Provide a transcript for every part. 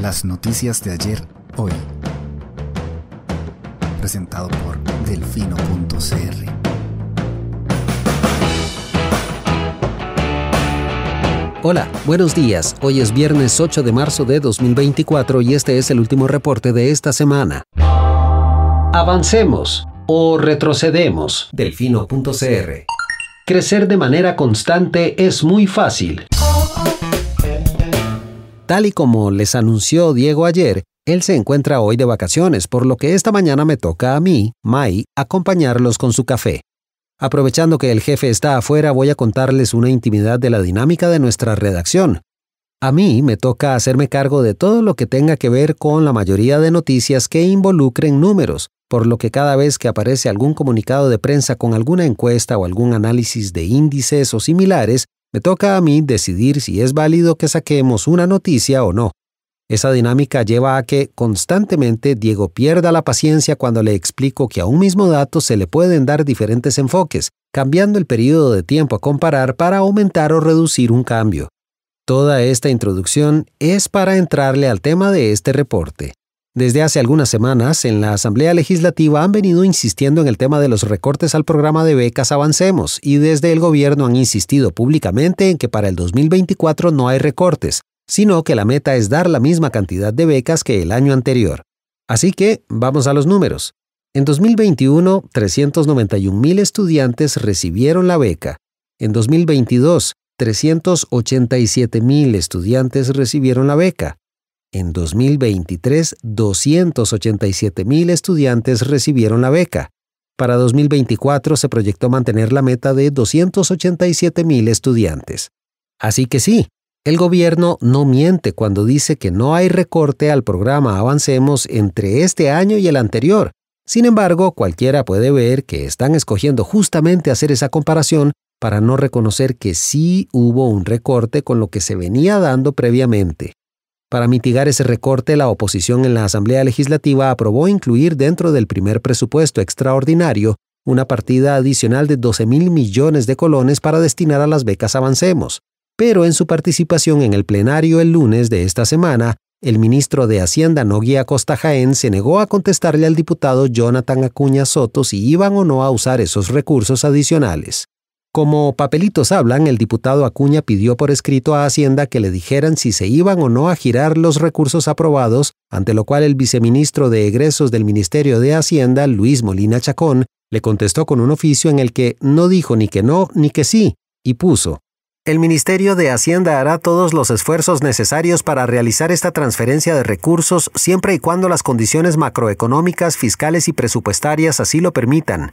Las noticias de ayer, hoy. Presentado por delfino.cr. Hola, buenos días. Hoy es viernes 8 de marzo de 2024 y este es el último reporte de esta semana. Avancemos o retrocedemos. Delfino.cr. Crecer de manera constante es muy fácil. Tal y como les anunció Diego ayer, él se encuentra hoy de vacaciones, por lo que esta mañana me toca a mí, Mai, acompañarlos con su café. Aprovechando que el jefe está afuera, voy a contarles una intimidad de la dinámica de nuestra redacción. A mí me toca hacerme cargo de todo lo que tenga que ver con la mayoría de noticias que involucren números, por lo que cada vez que aparece algún comunicado de prensa con alguna encuesta o algún análisis de índices o similares, me toca a mí decidir si es válido que saquemos una noticia o no. Esa dinámica lleva a que constantemente Diego pierda la paciencia cuando le explico que a un mismo dato se le pueden dar diferentes enfoques, cambiando el periodo de tiempo a comparar para aumentar o reducir un cambio. Toda esta introducción es para entrarle al tema de este reporte. Desde hace algunas semanas, en la Asamblea Legislativa han venido insistiendo en el tema de los recortes al programa de becas Avancemos y desde el gobierno han insistido públicamente en que para el 2024 no hay recortes, sino que la meta es dar la misma cantidad de becas que el año anterior. Así que, vamos a los números. En 2021, 391,000 estudiantes recibieron la beca. En 2022, 387,000 estudiantes recibieron la beca. En 2023, 287,000 estudiantes recibieron la beca. Para 2024 se proyectó mantener la meta de 287,000 estudiantes. Así que sí, el gobierno no miente cuando dice que no hay recorte al programa Avancemos entre este año y el anterior. Sin embargo, cualquiera puede ver que están escogiendo justamente hacer esa comparación para no reconocer que sí hubo un recorte con lo que se venía dando previamente. Para mitigar ese recorte, la oposición en la Asamblea Legislativa aprobó incluir dentro del primer presupuesto extraordinario una partida adicional de 12,000 millones de colones para destinar a las becas Avancemos. Pero en su participación en el plenario el lunes de esta semana, el ministro de Hacienda Nogui Acosta Jaén se negó a contestarle al diputado Jonathan Acuña Soto si iban o no a usar esos recursos adicionales. Como papelitos hablan, el diputado Acuña pidió por escrito a Hacienda que le dijeran si se iban o no a girar los recursos aprobados, ante lo cual el viceministro de Egresos del Ministerio de Hacienda, Luis Molina Chacón, le contestó con un oficio en el que no dijo ni que no ni que sí, y puso: el Ministerio de Hacienda hará todos los esfuerzos necesarios para realizar esta transferencia de recursos siempre y cuando las condiciones macroeconómicas, fiscales y presupuestarias así lo permitan.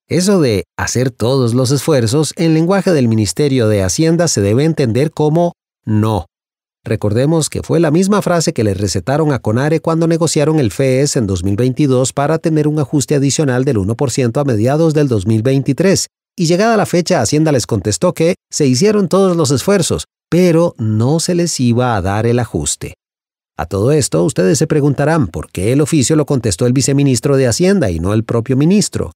Eso de hacer todos los esfuerzos, en lenguaje del Ministerio de Hacienda se debe entender como no. Recordemos que fue la misma frase que le recetaron a CONARE cuando negociaron el FES en 2022 para tener un ajuste adicional del 1% a mediados del 2023. Y llegada la fecha, Hacienda les contestó que se hicieron todos los esfuerzos, pero no se les iba a dar el ajuste. A todo esto, ustedes se preguntarán por qué el oficio lo contestó el viceministro de Hacienda y no el propio ministro.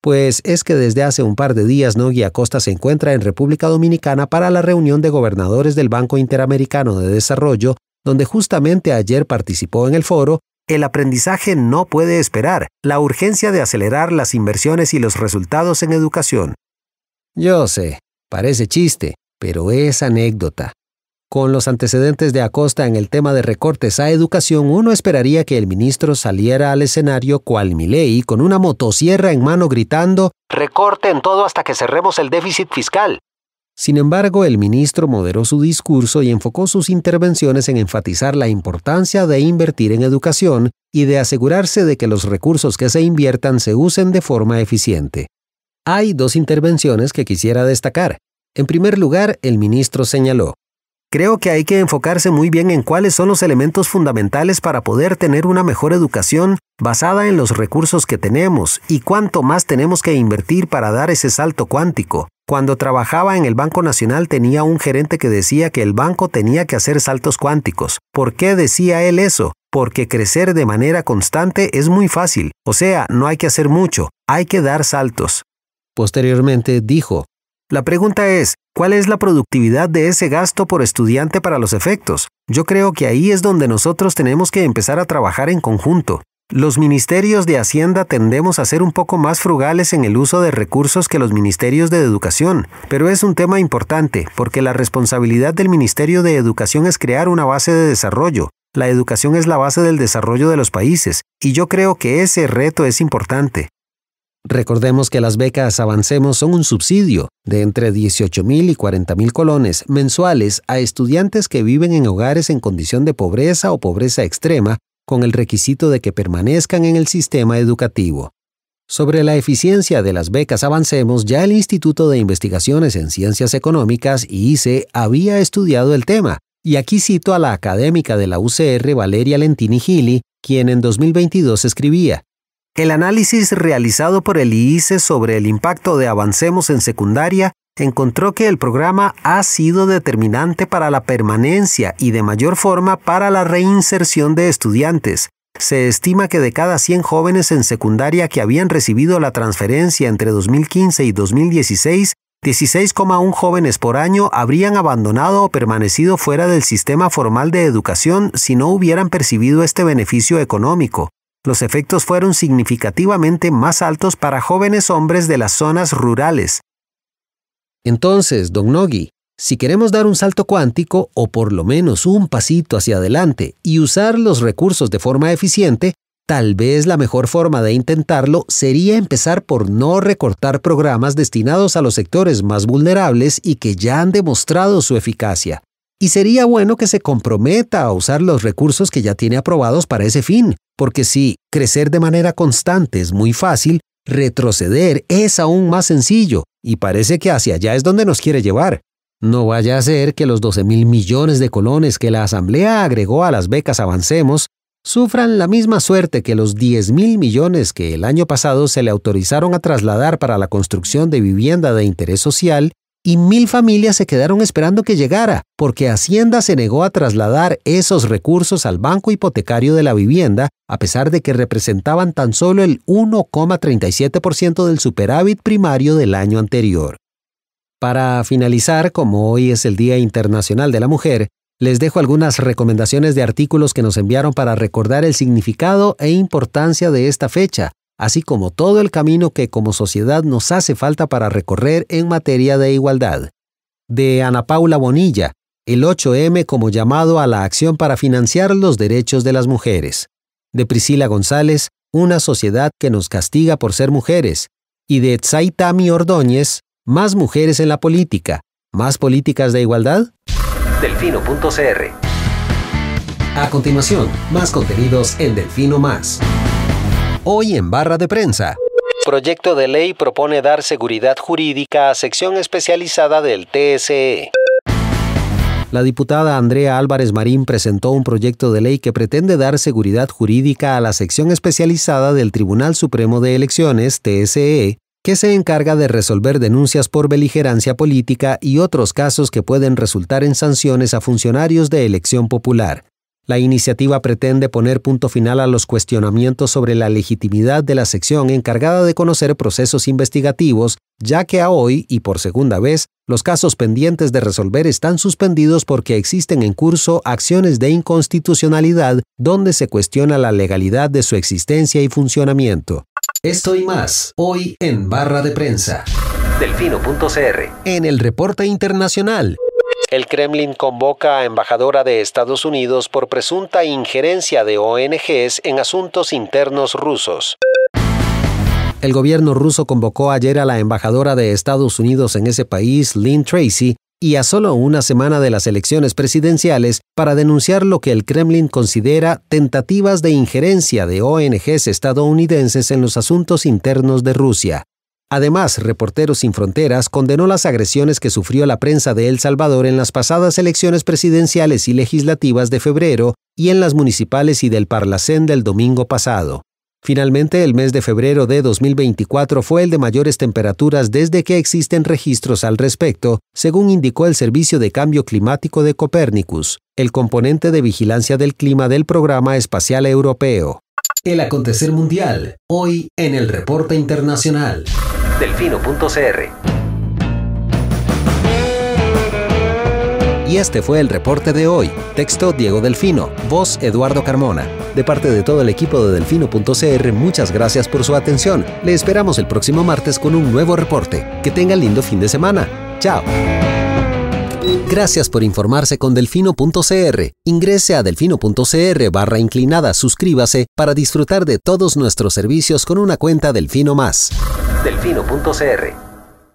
Pues es que desde hace un par de días Nogui Acosta se encuentra en República Dominicana para la reunión de gobernadores del Banco Interamericano de Desarrollo, donde justamente ayer participó en el foro El aprendizaje no puede esperar, la urgencia de acelerar las inversiones y los resultados en educación. Yo sé, parece chiste, pero es anécdota. Con los antecedentes de Acosta en el tema de recortes a educación, uno esperaría que el ministro saliera al escenario cual Milei con una motosierra en mano gritando «¡Recorten todo hasta que cerremos el déficit fiscal!». Sin embargo, el ministro moderó su discurso y enfocó sus intervenciones en enfatizar la importancia de invertir en educación y de asegurarse de que los recursos que se inviertan se usen de forma eficiente. Hay dos intervenciones que quisiera destacar. En primer lugar, el ministro señaló: creo que hay que enfocarse muy bien en cuáles son los elementos fundamentales para poder tener una mejor educación basada en los recursos que tenemos y cuánto más tenemos que invertir para dar ese salto cuántico. Cuando trabajaba en el Banco Nacional tenía un gerente que decía que el banco tenía que hacer saltos cuánticos. ¿Por qué decía él eso? Porque crecer de manera constante es muy fácil. O sea, no hay que hacer mucho, hay que dar saltos. Posteriormente dijo: La pregunta es, ¿cuál es la productividad de ese gasto por estudiante para los efectos? Yo creo que ahí es donde nosotros tenemos que empezar a trabajar en conjunto. Los ministerios de Hacienda tendemos a ser un poco más frugales en el uso de recursos que los ministerios de Educación, pero es un tema importante porque la responsabilidad del Ministerio de Educación es crear una base de desarrollo. La educación es la base del desarrollo de los países, y yo creo que ese reto es importante. Recordemos que las becas Avancemos son un subsidio de entre 18,000 y 40,000 colones mensuales a estudiantes que viven en hogares en condición de pobreza o pobreza extrema, con el requisito de que permanezcan en el sistema educativo. Sobre la eficiencia de las becas Avancemos, ya el Instituto de Investigaciones en Ciencias Económicas, IICE, había estudiado el tema, y aquí cito a la académica de la UCR, Valeria Lentini Gili, quien en 2022 escribía: el análisis realizado por el IICE sobre el impacto de Avancemos en secundaria encontró que el programa ha sido determinante para la permanencia y de mayor forma para la reinserción de estudiantes. Se estima que de cada 100 jóvenes en secundaria que habían recibido la transferencia entre 2015 y 2016, 16,1 jóvenes por año habrían abandonado o permanecido fuera del sistema formal de educación si no hubieran percibido este beneficio económico. Los efectos fueron significativamente más altos para jóvenes hombres de las zonas rurales. Entonces, Don Nogui, si queremos dar un salto cuántico o por lo menos un pasito hacia adelante y usar los recursos de forma eficiente, tal vez la mejor forma de intentarlo sería empezar por no recortar programas destinados a los sectores más vulnerables y que ya han demostrado su eficacia. Y sería bueno que se comprometa a usar los recursos que ya tiene aprobados para ese fin, porque si crecer de manera constante es muy fácil, retroceder es aún más sencillo, y parece que hacia allá es donde nos quiere llevar. No vaya a ser que los 12,000 millones de colones que la Asamblea agregó a las becas Avancemos sufran la misma suerte que los 10,000 millones que el año pasado se le autorizaron a trasladar para la construcción de vivienda de interés social, y 1,000 familias se quedaron esperando que llegara, porque Hacienda se negó a trasladar esos recursos al Banco Hipotecario de la Vivienda, a pesar de que representaban tan solo el 1,37% del superávit primario del año anterior. Para finalizar, como hoy es el Día Internacional de la Mujer, les dejo algunas recomendaciones de artículos que nos enviaron para recordar el significado e importancia de esta fecha, así como todo el camino que como sociedad nos hace falta para recorrer en materia de igualdad. De Ana Paula Bonilla, el 8M como llamado a la acción para financiar los derechos de las mujeres. De Priscila González, una sociedad que nos castiga por ser mujeres. Y de Tsaitami Ordóñez, más mujeres en la política, más políticas de igualdad. Delfino.cr. A continuación, más contenidos en Delfino Más. Hoy en Barra de Prensa. Proyecto de ley propone dar seguridad jurídica a sección especializada del TSE. La diputada Andrea Álvarez Marín presentó un proyecto de ley que pretende dar seguridad jurídica a la sección especializada del Tribunal Supremo de Elecciones, TSE, que se encarga de resolver denuncias por beligerancia política y otros casos que pueden resultar en sanciones a funcionarios de elección popular. La iniciativa pretende poner punto final a los cuestionamientos sobre la legitimidad de la sección encargada de conocer procesos investigativos, ya que a hoy, y por segunda vez, los casos pendientes de resolver están suspendidos porque existen en curso acciones de inconstitucionalidad donde se cuestiona la legalidad de su existencia y funcionamiento. Esto y más, hoy en Barra de Prensa. Delfino.cr. En el reporte internacional. El Kremlin convoca a embajadora de Estados Unidos por presunta injerencia de ONGs en asuntos internos rusos. El gobierno ruso convocó ayer a la embajadora de Estados Unidos en ese país, Lynn Tracy, y a solo una semana de las elecciones presidenciales para denunciar lo que el Kremlin considera tentativas de injerencia de ONGs estadounidenses en los asuntos internos de Rusia. Además, Reporteros Sin Fronteras condenó las agresiones que sufrió la prensa de El Salvador en las pasadas elecciones presidenciales y legislativas de febrero y en las municipales y del Parlacén del domingo pasado. Finalmente, el mes de febrero de 2024 fue el de mayores temperaturas desde que existen registros al respecto, según indicó el Servicio de Cambio Climático de Copérnicus, el componente de vigilancia del clima del Programa Espacial Europeo. El acontecer mundial, hoy en el reporte internacional. Delfino.cr. Y este fue el reporte de hoy. Texto Diego Delfino, voz Eduardo Carmona. De parte de todo el equipo de Delfino.cr, muchas gracias por su atención. Le esperamos el próximo martes con un nuevo reporte. Que tenga lindo fin de semana. Chao. Gracias por informarse con Delfino.cr. Ingrese a Delfino.cr/inclinada, suscríbase para disfrutar de todos nuestros servicios con una cuenta Delfino Más. Delfino.cr